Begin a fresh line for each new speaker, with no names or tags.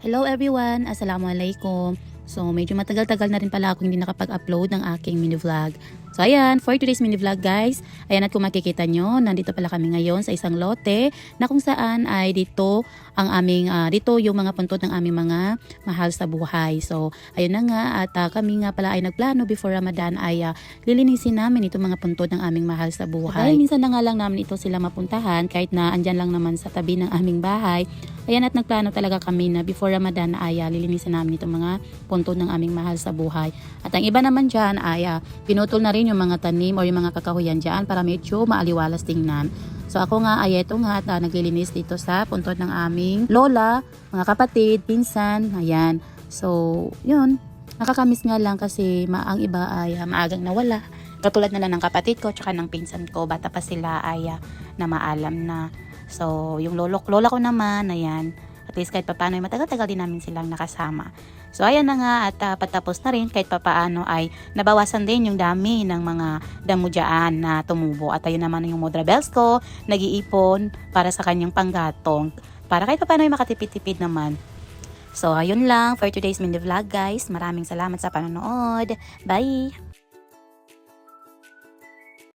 Hello everyone! Assalamualaikum! So medyo matagal-tagal na rin pala ako hindi nakapag-upload ng aking mini vlog. So ayan, for today's mini vlog guys, ayan at kung makikita nyo, nandito pala kami ngayon sa isang lote na kung saan ay dito ang aming, dito yung mga puntod ng aming mga mahal sa buhay. So ayun na nga at kami nga pala ay nagplano before Ramadan ay lilinisin namin itong mga puntod ng aming mahal sa buhay. Dahil minsan na nga lang namin ito sila mapuntahan kahit na andyan lang naman sa tabi ng aming bahay. Ayan at nagplano talaga kami na before Ramadan ay lilinisin namin itong mga puntod ng aming mahal sa buhay. At ang iba naman dyan ay pinutol na rin yung mga tanim o yung mga kakahuyan dyan para medyo maaliwalas tingnan. So ako nga ay eto nga at naglilinis dito sa puntod ng aming lola, mga kapatid, pinsan, ayan. So yun, nakakamiss nga lang kasi ang iba ay maagang nawala. Katulad na lang ng kapatid ko tsaka ng pinsan ko, bata pa sila ay na maalam na. So yung lola ko naman, ayan. At least kahit papaano ay matagal-tagal din namin silang nakasama. So ayan na nga at patapos na rin kahit papaano ay nabawasan din yung dami ng mga damo dyan na tumubo. At ayun naman yung Modra Bells ko, nag-iipon para sa kanyang panggatong. Para kahit papaano ay makatipid-tipid naman. So ayun lang for today's mini vlog guys. Maraming salamat sa panonood. Bye!